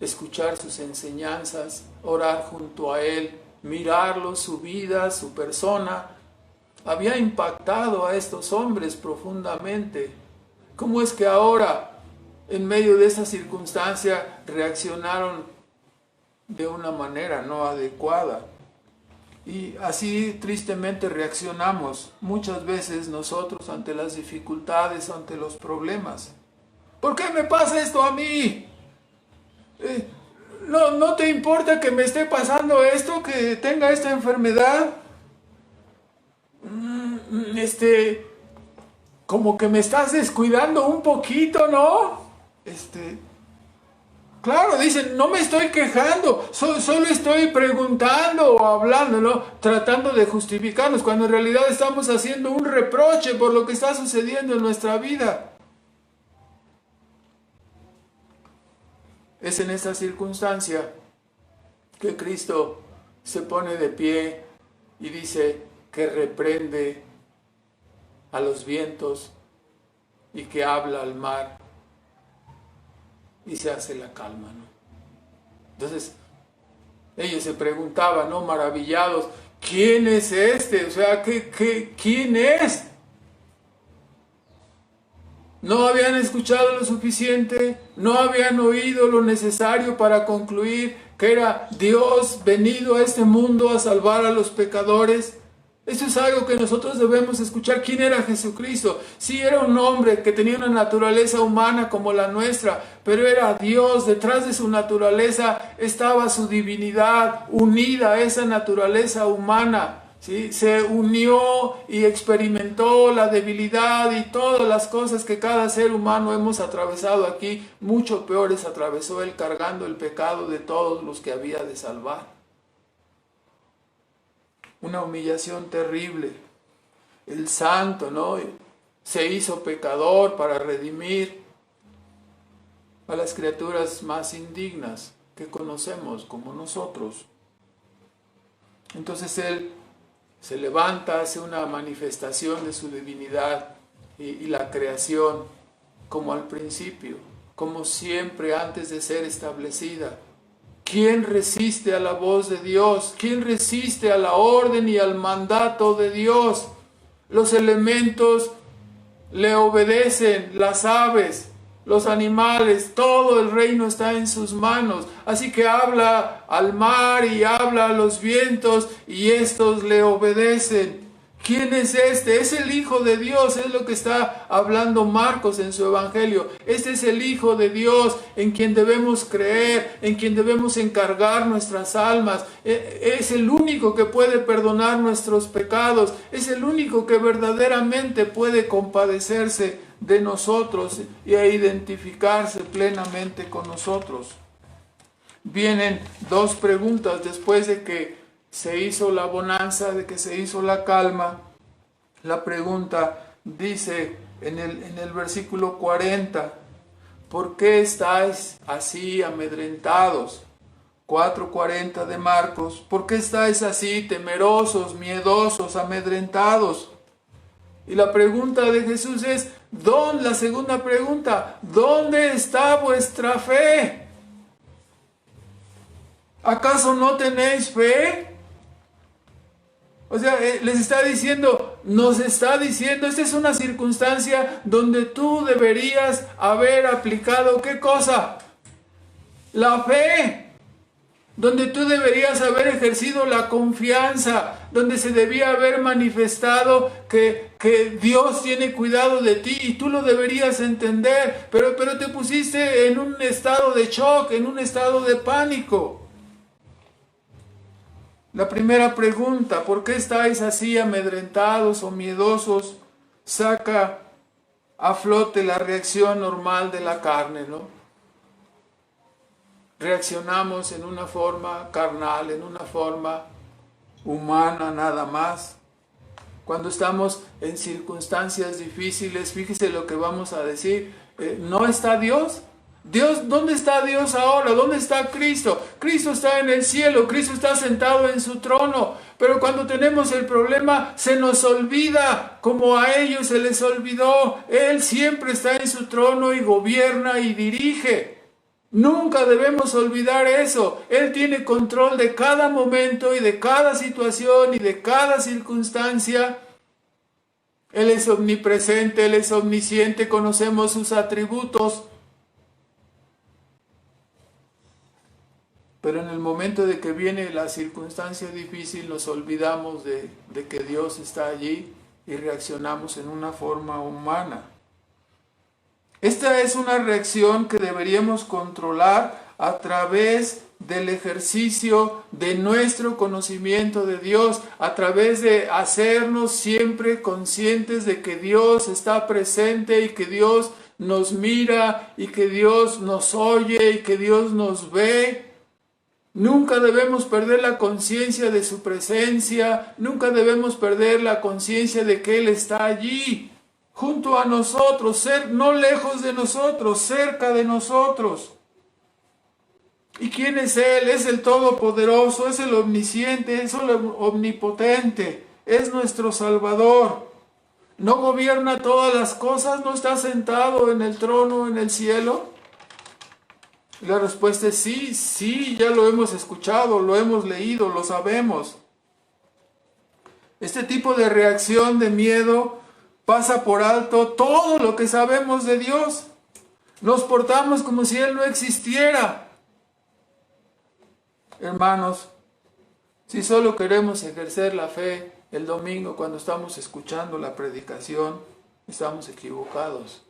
escuchar sus enseñanzas, orar junto a él, mirarlo, su vida, su persona, había impactado a estos hombres profundamente. ¿Cómo es que ahora, en medio de esa circunstancia, reaccionaron de una manera no adecuada? Y así tristemente reaccionamos muchas veces nosotros ante las dificultades, ante los problemas. ¿Por qué me pasa esto a mí? ¿No te importa que me esté pasando esto, que tenga esta enfermedad? Como que me estás descuidando un poquito, ¿no? Claro, dicen, no me estoy quejando, solo estoy preguntando o hablando, ¿no? Tratando de justificarnos, cuando en realidad estamos haciendo un reproche por lo que está sucediendo en nuestra vida. Es en esta circunstancia que Cristo se pone de pie y dice que reprende a los vientos y que habla al mar y se hace la calma, ¿no? Entonces, ellos se preguntaban, ¿no? Maravillados, ¿quién es este? O sea, ¿quién es? No habían escuchado lo suficiente, no habían oído lo necesario para concluir que era Dios venido a este mundo a salvar a los pecadores. Esto es algo que nosotros debemos escuchar. ¿Quién era Jesucristo? Sí, era un hombre que tenía una naturaleza humana como la nuestra, pero era Dios. Detrás de su naturaleza estaba su divinidad unida a esa naturaleza humana. ¿Sí? Se unió y experimentó la debilidad y todas las cosas que cada ser humano hemos atravesado aquí. Mucho peores atravesó él cargando el pecado de todos los que había de salvar. Una humillación terrible. El santo, ¿no? Se hizo pecador para redimir a las criaturas más indignas que conocemos como nosotros. Entonces él se levanta, hace una manifestación de su divinidad y la creación como al principio, como siempre antes de ser establecida. ¿Quién resiste a la voz de Dios? ¿Quién resiste a la orden y al mandato de Dios? Los elementos le obedecen, las aves, los animales, todo el reino está en sus manos. Así que habla al mar y habla a los vientos y estos le obedecen. ¿Quién es este? Es el Hijo de Dios, es lo que está hablando Marcos en su Evangelio. Este es el Hijo de Dios en quien debemos creer, en quien debemos encargar nuestras almas. Es el único que puede perdonar nuestros pecados, es el único que verdaderamente puede compadecerse de nosotros y identificarse plenamente con nosotros. Vienen dos preguntas después de que se hizo la bonanza, de que se hizo la calma. La pregunta dice en el versículo 40, ¿por qué estáis así amedrentados? 4:40 de Marcos, ¿por qué estáis así temerosos, miedosos, amedrentados? Y la pregunta de Jesús es, la segunda pregunta, ¿dónde está vuestra fe? ¿Acaso no tenéis fe? O sea, les está diciendo, nos está diciendo, esta es una circunstancia donde tú deberías haber aplicado, ¿qué cosa? La fe. Donde tú deberías haber ejercido la confianza, donde se debía haber manifestado que Dios tiene cuidado de ti y tú lo deberías entender, pero te pusiste en un estado de shock, en un estado de pánico. La primera pregunta, ¿por qué estáis así amedrentados o miedosos? Saca a flote la reacción normal de la carne, ¿no? Reaccionamos en una forma carnal, en una forma humana nada más. Cuando estamos en circunstancias difíciles, fíjese lo que vamos a decir, ¿no está Dios? Dios, ¿dónde está Dios ahora? ¿Dónde está Cristo? Cristo está en el cielo, Cristo está sentado en su trono, pero cuando tenemos el problema se nos olvida, como a ellos se les olvidó. Él siempre está en su trono y gobierna y dirige. Nunca debemos olvidar eso. Él tiene control de cada momento y de cada situación y de cada circunstancia. Él es omnipresente, Él es omnisciente, conocemos sus atributos. Pero en el momento de que viene la circunstancia difícil nos olvidamos de que Dios está allí y reaccionamos en una forma humana. Esta es una reacción que deberíamos controlar a través del ejercicio de nuestro conocimiento de Dios, a través de hacernos siempre conscientes de que Dios está presente y que Dios nos mira y que Dios nos oye y que Dios nos ve. Nunca debemos perder la conciencia de su presencia, nunca debemos perder la conciencia de que Él está allí, junto a nosotros, no lejos de nosotros, cerca de nosotros. ¿Y quién es Él? Es el Todopoderoso, es el Omnisciente, es el Omnipotente, es nuestro Salvador. ¿No gobierna todas las cosas? ¿No está sentado en el trono en el cielo? Y la respuesta es sí, sí, ya lo hemos escuchado, lo hemos leído, lo sabemos. Este tipo de reacción de miedo pasa por alto todo lo que sabemos de Dios. Nos portamos como si Él no existiera. Hermanos, si solo queremos ejercer la fe el domingo cuando estamos escuchando la predicación, estamos equivocados.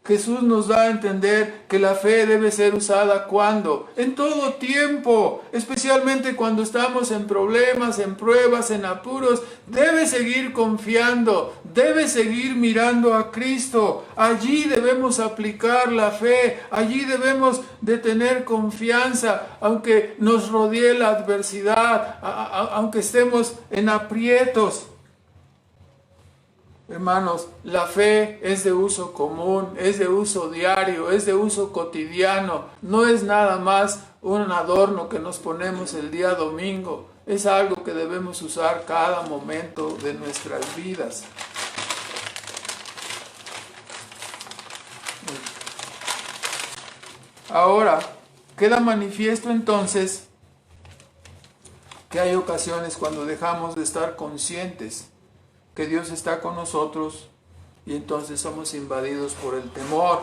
Jesús nos da a entender que la fe debe ser usada ¿cuándo? En todo tiempo, especialmente cuando estamos en problemas, en pruebas, en apuros. Debe seguir confiando, debe seguir mirando a Cristo. Allí debemos aplicar la fe, allí debemos de tener confianza, aunque nos rodee la adversidad, aunque estemos en aprietos. Hermanos, la fe es de uso común, es de uso diario, es de uso cotidiano. No es nada más un adorno que nos ponemos el día domingo. Es algo que debemos usar cada momento de nuestras vidas. Ahora, queda manifiesto entonces que hay ocasiones cuando dejamos de estar conscientes que Dios está con nosotros y entonces somos invadidos por el temor.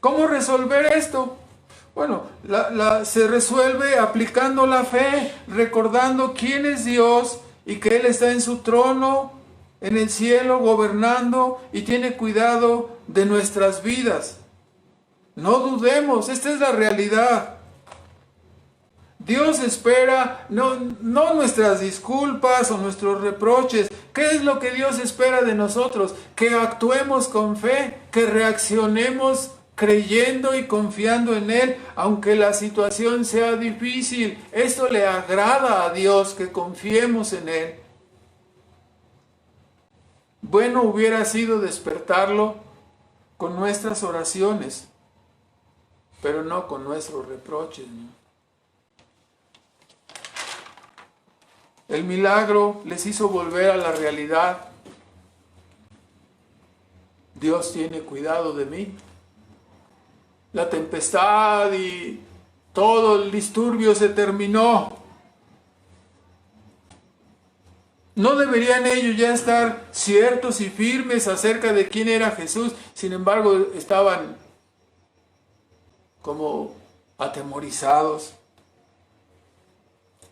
¿Cómo resolver esto? Bueno, se resuelve aplicando la fe, recordando quién es Dios y que Él está en su trono, en el cielo, gobernando y tiene cuidado de nuestras vidas. No dudemos, esta es la realidad. Dios espera no nuestras disculpas o nuestros reproches. ¿Qué es lo que Dios espera de nosotros? Que actuemos con fe, que reaccionemos creyendo y confiando en Él, aunque la situación sea difícil. Esto le agrada a Dios, que confiemos en Él. Bueno hubiera sido despertarlo con nuestras oraciones, pero no con nuestros reproches, ¿no? El milagro les hizo volver a la realidad. Dios tiene cuidado de mí. La tempestad y todo el disturbio se terminó. ¿No deberían ellos ya estar ciertos y firmes acerca de quién era Jesús? Sin embargo, estaban como atemorizados.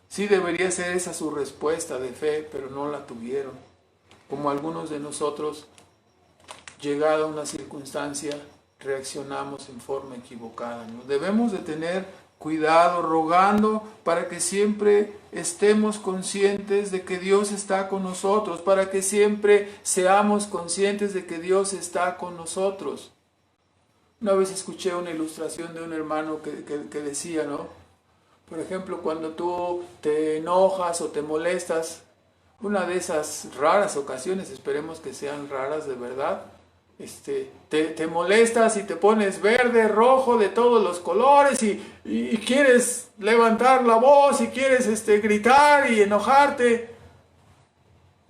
Sí debería ser esa su respuesta de fe, pero no la tuvieron. Como algunos de nosotros, llegada una circunstancia, reaccionamos en forma equivocada, ¿no? Debemos de tener cuidado, rogando para que siempre estemos conscientes de que Dios está con nosotros, para que siempre seamos conscientes de que Dios está con nosotros. Una vez escuché una ilustración de un hermano que decía, ¿no? Por ejemplo, cuando tú te enojas o te molestas, una de esas raras ocasiones, esperemos que sean raras de verdad, te molestas y te pones verde, rojo, de todos los colores y quieres levantar la voz y quieres gritar y enojarte.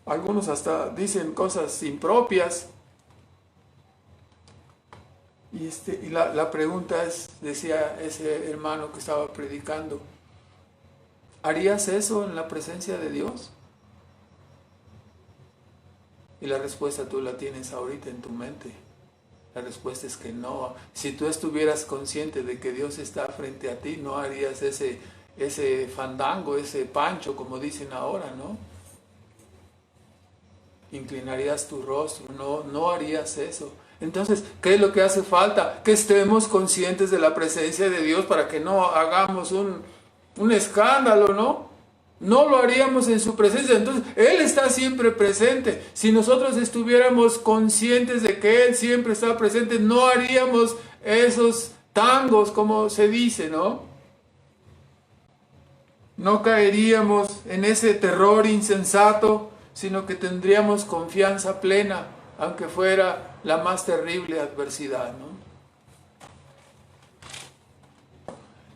Algunos hasta dicen cosas impropias. Y la pregunta es, decía ese hermano que estaba predicando, ¿harías eso en la presencia de Dios? Y la respuesta tú la tienes ahorita en tu mente. La respuesta es que no. Si tú estuvieras consciente de que Dios está frente a ti, no harías ese fandango, ese pancho, como dicen ahora, ¿no? inclinarías tu rostro, no harías eso. Entonces, ¿qué es lo que hace falta? Que estemos conscientes de la presencia de Dios para que no hagamos un escándalo, ¿no? No lo haríamos en su presencia. Entonces, Él está siempre presente. Si nosotros estuviéramos conscientes de que Él siempre está presente, no haríamos esos tangos, como se dice, ¿no? No caeríamos en ese terror insensato, sino que tendríamos confianza plena, aunque fuera la más terrible adversidad, ¿no?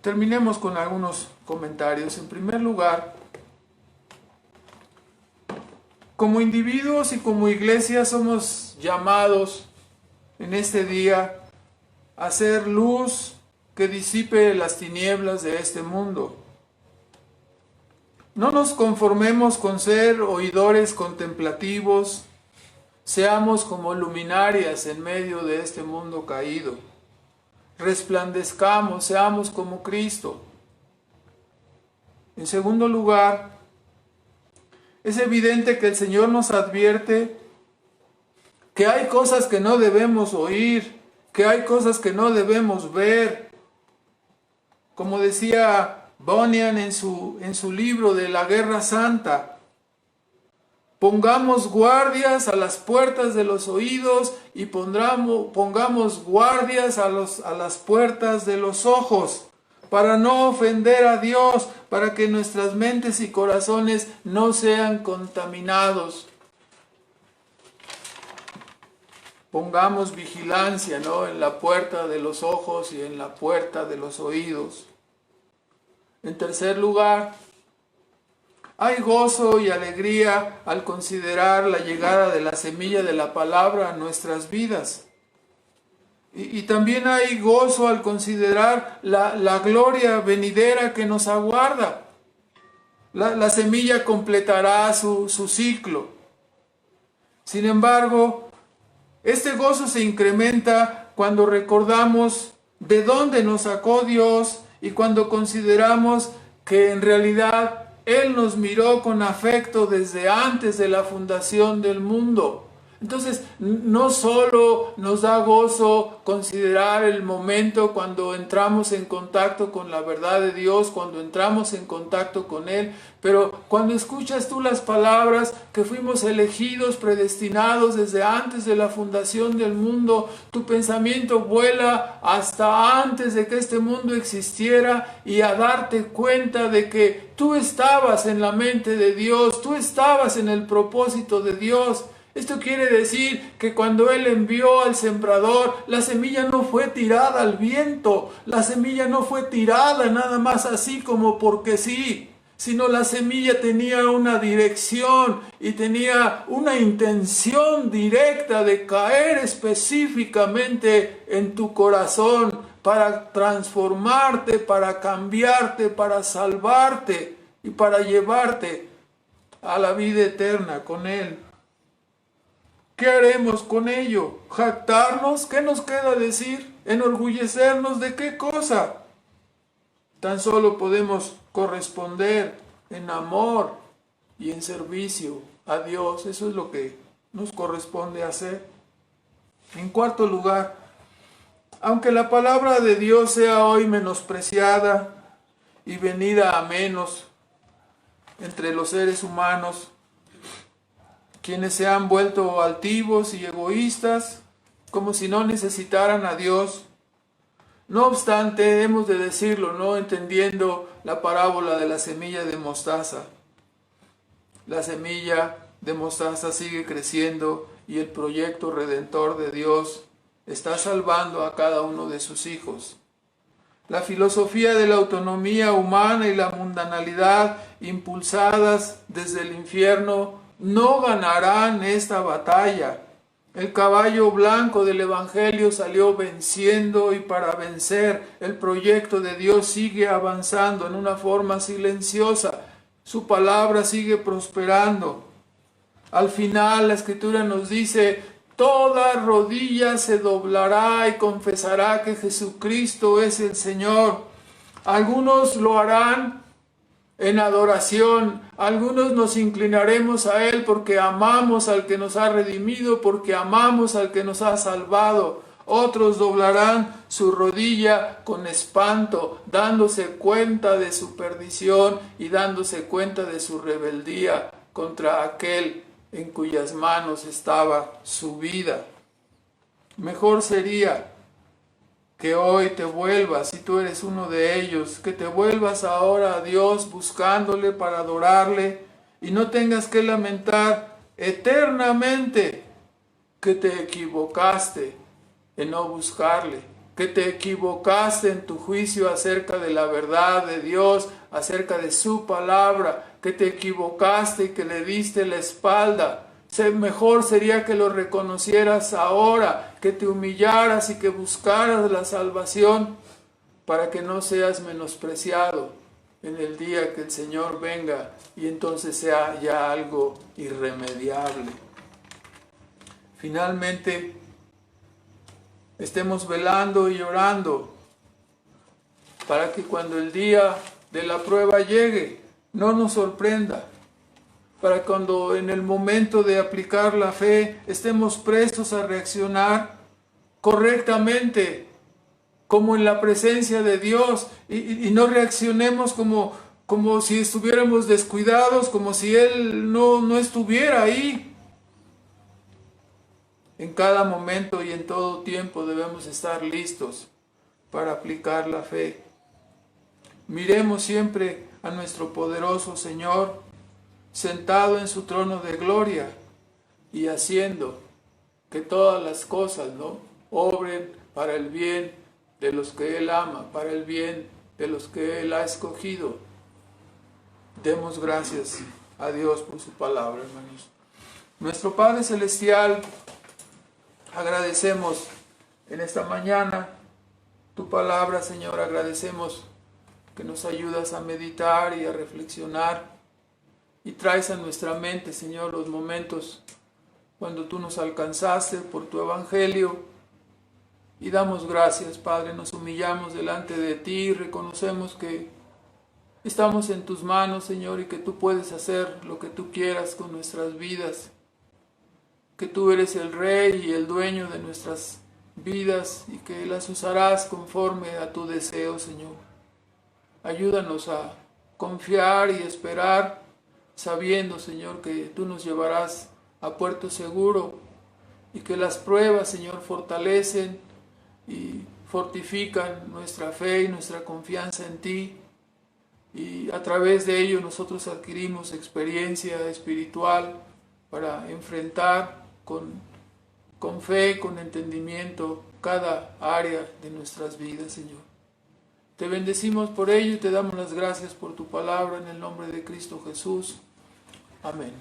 Terminemos con algunos comentarios. En primer lugar, como individuos y como iglesia somos llamados en este día a hacer luz que disipe las tinieblas de este mundo. No nos conformemos con ser oidores contemplativos, seamos como luminarias en medio de este mundo caído. Resplandezcamos, seamos como Cristo. En segundo lugar, es evidente que el Señor nos advierte que hay cosas que no debemos oír, que hay cosas que no debemos ver. Como decía Bunyan en su libro de la Guerra Santa, pongamos guardias a las puertas de los oídos y pongamos guardias a las puertas de los ojos, para no ofender a Dios, para que nuestras mentes y corazones no sean contaminados. Pongamos vigilancia, ¿no?, en la puerta de los ojos y en la puerta de los oídos. En tercer lugar, hay gozo y alegría al considerar la llegada de la semilla de la palabra a nuestras vidas. Y también hay gozo al considerar la gloria venidera que nos aguarda. La semilla completará su ciclo. Sin embargo, este gozo se incrementa cuando recordamos de dónde nos sacó Dios y cuando consideramos que en realidad Él nos miró con afecto desde antes de la fundación del mundo. Entonces, no solo nos da gozo considerar el momento cuando entramos en contacto con la verdad de Dios, cuando entramos en contacto con Él, pero cuando escuchas tú las palabras que fuimos elegidos, predestinados desde antes de la fundación del mundo, tu pensamiento vuela hasta antes de que este mundo existiera y a darte cuenta de que tú estabas en la mente de Dios, tú estabas en el propósito de Dios. Esto quiere decir que cuando Él envió al sembrador, la semilla no fue tirada al viento, la semilla no fue tirada nada más así como porque sí, sino la semilla tenía una dirección y tenía una intención directa de caer específicamente en tu corazón para transformarte, para cambiarte, para salvarte y para llevarte a la vida eterna con Él. ¿Qué haremos con ello? ¿Jactarnos? ¿Qué nos queda decir? ¿Enorgullecernos de qué cosa? Tan solo podemos corresponder en amor y en servicio a Dios. Eso es lo que nos corresponde hacer. En cuarto lugar, aunque la palabra de Dios sea hoy menospreciada y venida a menos entre los seres humanos, quienes se han vuelto altivos y egoístas, como si no necesitaran a Dios. No obstante, hemos de decirlo, ¿no?, entendiendo la parábola de la semilla de mostaza. La semilla de mostaza sigue creciendo y el proyecto redentor de Dios está salvando a cada uno de sus hijos. La filosofía de la autonomía humana y la mundanalidad impulsadas desde el infierno no ganarán esta batalla. El caballo blanco del Evangelio salió venciendo y para vencer el proyecto de Dios sigue avanzando en una forma silenciosa. Su palabra sigue prosperando. Al final la Escritura nos dice: toda rodilla se doblará y confesará que Jesucristo es el Señor. Algunos lo harán en adoración. Algunos nos inclinaremos a Él porque amamos al que nos ha redimido, porque amamos al que nos ha salvado. Otros doblarán su rodilla con espanto, dándose cuenta de su perdición y dándose cuenta de su rebeldía contra aquel en cuyas manos estaba su vida. Mejor sería que hoy te vuelvas, si tú eres uno de ellos, que te vuelvas ahora a Dios buscándole para adorarle y no tengas que lamentar eternamente que te equivocaste en no buscarle, que te equivocaste en tu juicio acerca de la verdad de Dios, acerca de su palabra, que te equivocaste y que le diste la espalda. Mejor sería que lo reconocieras ahora, que te humillaras y que buscaras la salvación para que no seas menospreciado en el día que el Señor venga y entonces sea ya algo irremediable. Finalmente, estemos velando y orando para que cuando el día de la prueba llegue, no nos sorprenda. Para cuando en el momento de aplicar la fe estemos prestos a reaccionar correctamente, como en la presencia de Dios, y no reaccionemos como si estuviéramos descuidados, como si Él no estuviera ahí. En cada momento y en todo tiempo debemos estar listos para aplicar la fe. Miremos siempre a nuestro poderoso Señor, sentado en su trono de gloria y haciendo que todas las cosas, obren para el bien de los que Él ama, para el bien de los que Él ha escogido. Demos gracias a Dios por su palabra, hermanos. Nuestro Padre Celestial, agradecemos en esta mañana tu palabra, Señor. Agradecemos que nos ayudas a meditar y a reflexionar y traes a nuestra mente, Señor, los momentos cuando tú nos alcanzaste por tu evangelio. Y damos gracias, Padre, nos humillamos delante de ti y reconocemos que estamos en tus manos, Señor, y que tú puedes hacer lo que tú quieras con nuestras vidas, que tú eres el Rey y el dueño de nuestras vidas y que las usarás conforme a tu deseo, Señor. Ayúdanos a confiar y esperar, sabiendo, Señor, que tú nos llevarás a puerto seguro y que las pruebas, Señor, fortalecen y fortifican nuestra fe y nuestra confianza en ti, y a través de ello nosotros adquirimos experiencia espiritual para enfrentar con fe, con entendimiento, cada área de nuestras vidas, Señor. Te bendecimos por ello y te damos las gracias por tu palabra en el nombre de Cristo Jesús. Amén.